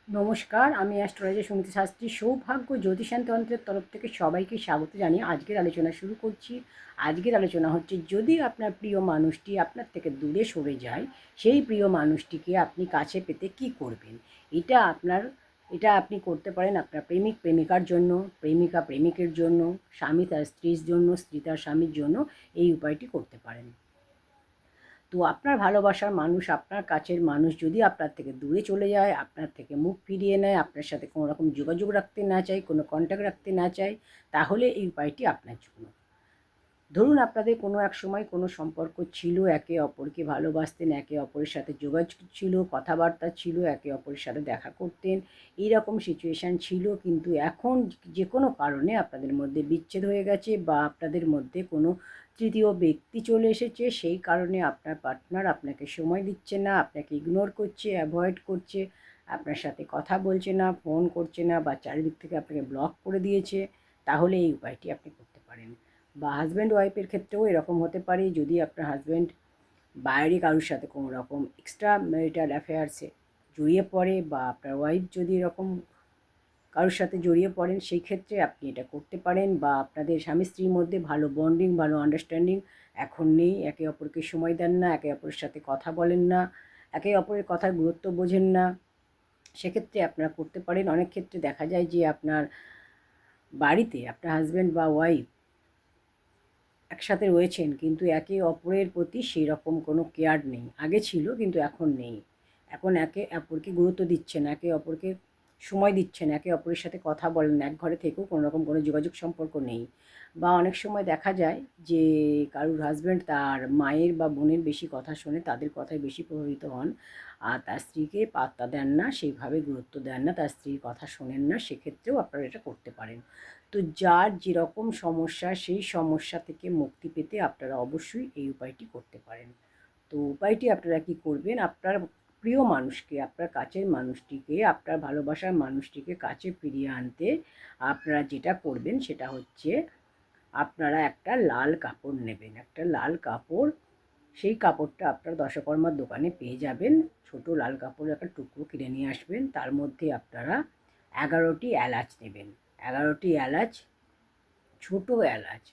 নমস্কার, আমি অ্যাস্ট্রোলজার সুমিতা শাস্ত্রী। সৌভাগ্য জ্যোতিষান্তন্ত্রের তরফ থেকে সবাইকে স্বাগত জানিয়ে আজকের আলোচনা শুরু করছি। আজকের আলোচনা হচ্ছে, যদি আপনার প্রিয় মানুষটি আপনার থেকে দূরে সরে যায়, সেই প্রিয় মানুষটিকে আপনি কাছে পেতে কি করবেন। এটা আপনার এটা আপনি করতে পারেন আপনার প্রেমিক প্রেমিকার জন্য, প্রেমিকা প্রেমিকের জন্য, স্বামী তার স্ত্রীর জন্য, স্ত্রী তার স্বামীর জন্য এই উপায়টি করতে পারেন। তো আপনার ভালোবাসার মানুষ, আপনার কাছের মানুষ যদি আপনার থেকে দূরে চলে যায়, আপনার থেকে মুখ ফিরিয়ে নেয়, আপনার সাথে কোনো রকম যোগাযোগ রাখতে না চায়, কোনো কন্ট্যাক্ট রাখতে না চায়, তাহলে এই উপায়টি আপনার জন্য। ধরুন আপনাদের কোনো এক সময় কোনো সম্পর্ক ছিল, একে অপরকে ভালোবাসতেন, একে অপরের সাথে যোগাযোগ ছিল, কথাবার্তা ছিল, একে অপরের সাথে দেখা করতেন, এইরকম সিচুয়েশান ছিল, কিন্তু এখন যে কোনো কারণে আপনাদের মধ্যে বিচ্ছেদ হয়ে গেছে বা আপনাদের মধ্যে কোনো তৃতীয় ব্যক্তি চলে এসেছে। সেই কারণে আপনার পার্টনার আপনাকে সময় দিচ্ছে না, আপনাকে ইগনোর করছে, অ্যাভয়েড করছে, আপনার সাথে কথা বলছে না, ফোন করছে না, বা চারিদিক থেকে আপনাকে ব্লক করে দিয়েছে। তাহলে এই উপায়টি আপনি করতে পারেন। বা হাজব্যান্ড ওয়াইফের ক্ষেত্রেও এরকম হতে পারে, যদি আপনার হাজব্যান্ড বাইরে কারোর সাথে কোনো রকম এক্সট্রা ম্যারিটাল অ্যাফেয়ার্সে জড়িয়ে পড়ে, বা আপনার ওয়াইফ যদি এরকম কারোর সাথে জড়িয়ে পড়েন, সেই ক্ষেত্রে আপনি এটা করতে পারেন। বা আপনাদের স্বামী স্ত্রীর মধ্যে ভালো বন্ডিং, ভালো আন্ডারস্ট্যান্ডিং এখন নেই, একে অপরকে সময় দেন না, একে অপরের সাথে কথা বলেন না, একে অপরের কথার গুরুত্ব বোঝেন না, সেক্ষেত্রে আপনারা করতে পারেন। অনেক ক্ষেত্রে দেখা যায় যে আপনার বাড়িতে আপনার হাজব্যান্ড বা ওয়াইফ একসাথে রয়েছেন, কিন্তু একে অপরের প্রতি সেই রকম কোনো কেয়ার নেই। আগে ছিল কিন্তু এখন নেই। এখন একে অপরকে গুরুত্ব দিচ্ছেন, একে অপরকে সময় দিচ্ছেন, একে অপরের সাথে কথা বলেন, এক ঘরে থেকেও কোনো রকম কোনো যোগাযোগ সম্পর্ক নেই। বা অনেক সময় দেখা যায় যে কারুর হাজব্যান্ড তার মায়ের বা বোনের বেশি কথা শোনে, তাদের কথায় বেশি প্রভাবিত হন, আর তার স্ত্রীকে পাত্তা দেন না, সেইভাবে গুরুত্ব দেন না, তার স্ত্রীর কথা শোনেন না। সেক্ষেত্রেও আপনারা এটা করতে পারেন। তো যার যেরকম সমস্যা, সেই সমস্যা থেকে মুক্তি পেতে আপনারা অবশ্যই এই উপায়টি করতে পারেন। তো উপায়টি আপনারা কি করবেন, আপনার প্রিয় মানুষকে, আপনার কাছের মানুষটিকে, আপনার ভালোবাসার মানুষটিকে কাছে ফিরিয়ে আনতে আপনারা যেটা করবেন সেটা হচ্ছে, আপনারা একটা লাল কাপড় নেবেন। একটা লাল কাপড়, সেই কাপড়টা আপনার দশকর্মার দোকানে পেয়ে যাবেন। ছোট লাল কাপড়ের একটা টুকরো কিনে নিয়ে আসবেন। তার মধ্যে আপনারা 11টি এলাচ নেবেন। 11টি এলাচ, ছোট এলাচ,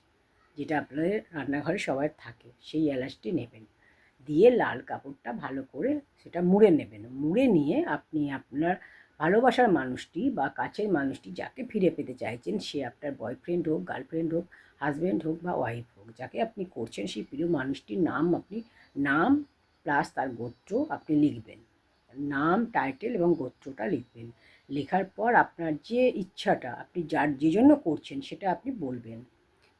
যেটা আপনাদের রান্নাঘরে সবার থাকে, সেই এলাচটি নেবেন। দিয়ে লাল কাপড়টা ভালো করে সেটা মুড়ে নেবেন। মুড়ে নিয়ে আপনি আপনার ভালোবাসার মানুষটি বা কাছের মানুষটি, যাকে ফিরে পেতে চাইছেন, সে আপনার বয়ফ্রেন্ড হোক, গার্লফ্রেন্ড হোক, হাজব্যান্ড হোক বা ওয়াইফ হোক, যাকে আপনি করছেন, সেই প্রিয় মানুষটির নাম আপনি, নাম প্লাস তার গোত্র আপনি লিখবেন। নাম, টাইটেল এবং গোত্রটা লিখবেন। লেখার পর আপনার যে ইচ্ছাটা আপনি যার যে জন্য করছেন সেটা আপনি বলবেন।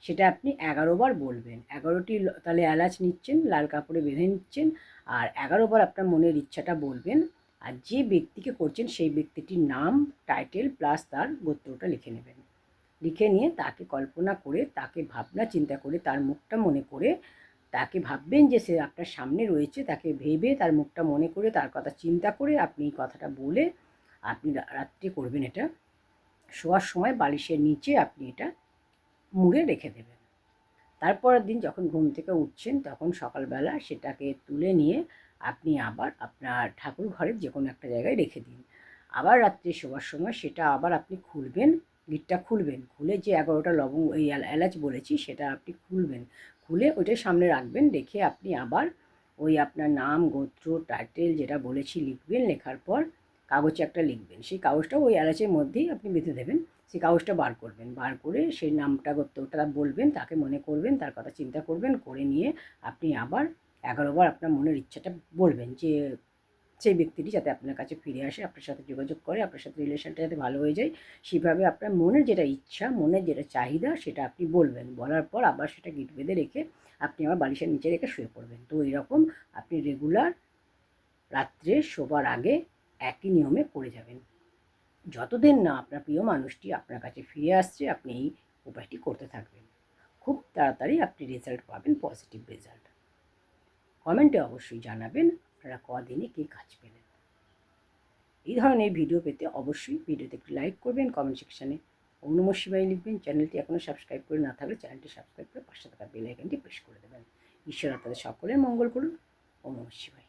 সেটা আপনি 11 বার বলবেন। 11টি তাহলে এলাচ নিচ্ছেন, লাল কাপড়ে বেঁধে নিচ্ছেন, আর 11 বার আপনার মনের ইচ্ছাটা বলবেন। আর যে ব্যক্তিকে করছেন সেই ব্যক্তিটির নাম, টাইটেল প্লাস তার গোত্রটা লিখে নেবেন। লিখে নিয়ে তাকে কল্পনা করে, তাকে ভাবনা চিন্তা করে, তার মুখটা মনে করে, তাকে ভাববেন যে সে আপনার সামনে রয়েছে, তাকে ভেবে তার মুখটা মনে করে, তার কথা চিন্তা করে আপনি এই কথাটা বলে আপনি রাত্রে করবেন এটা। শোয়ার সময় বালিশের নিচে আপনি এটা মুড়ে রেখে দেবেন। তারপরের দিন যখন ঘুম থেকে উঠছেন, তখন সকালবেলা সেটাকে তুলে নিয়ে আপনি আবার আপনার ঠাকুর ঘরের যে কোনো একটা জায়গায় রেখে দিন। আবার রাত্রে শোবার সময় সেটা আবার আপনি খুলবেন, লিডটা খুলবেন, খুলে যে 11টা লবঙ্গ, এই এলাচ বলেছি, সেটা আপনি খুলবেন। খুলে ওইটার সামনে রাখবেন। রেখে আপনি আবার ওই আপনার নাম, গোত্র, টাইটেল যেটা বলেছি লিখবেন। লেখার পর কাগজে একটা লিখবেন। সেই কাগজটা ওই এলাচের মধ্যেই আপনি বেঁধে দেবেন। সেই কাগজটা বার করবেন, বার করে সেই নামটা, গোত্রটা বলবেন, তাকে মনে করবেন, তার কথা চিন্তা করবেন, করে নিয়ে আপনি আবার 11 বার আপনার মনের ইচ্ছাটা বলবেন, যে সেই ব্যক্তিটি যাতে আপনার কাছে ফিরে আসে, আপনার সাথে যোগাযোগ করে, আপনার সাথে রিলেশনটা যাতে ভালো হয়ে যায়। সেভাবে আপনার মনের যেটা ইচ্ছা, মনের যেটা চাহিদা, সেটা আপনি বলবেন। বলার পর আবার সেটা গিট বেঁধে রেখে আপনি আবার বালিশের নিচে রেখে শুয়ে পড়বেন। তো এইরকম আপনি রেগুলার রাত্রে শোবার আগে একই নিয়মে করে যাবেন। যতদিন না আপনার প্রিয় মানুষটি আপনার কাছে ফিরে আসছে, আপনি এই উপায়টি করতে থাকবেন। খুব তাড়াতাড়ি আপনি রেজাল্ট পাবেন, পজিটিভ রেজাল্ট। কমেন্টে অবশ্যই জানাবেন আপনারা কদিনে কী কাজ পেলেন। এই ধরনের ভিডিও পেতে অবশ্যই ভিডিওতে একটি লাইক করবেন, কমেন্ট সেকশানে ওম নমঃ শিবায় লিখবেন। চ্যানেলটি এখনও সাবস্ক্রাইব করে না থাকলে চ্যানেলটি সাবস্ক্রাইব করে পাশে থাকা বেল আইকনটি প্রেস করে দেবেন। ঈশ্বর আপনাদের সকলের মঙ্গল করুন। ওম নমঃ শিবায়।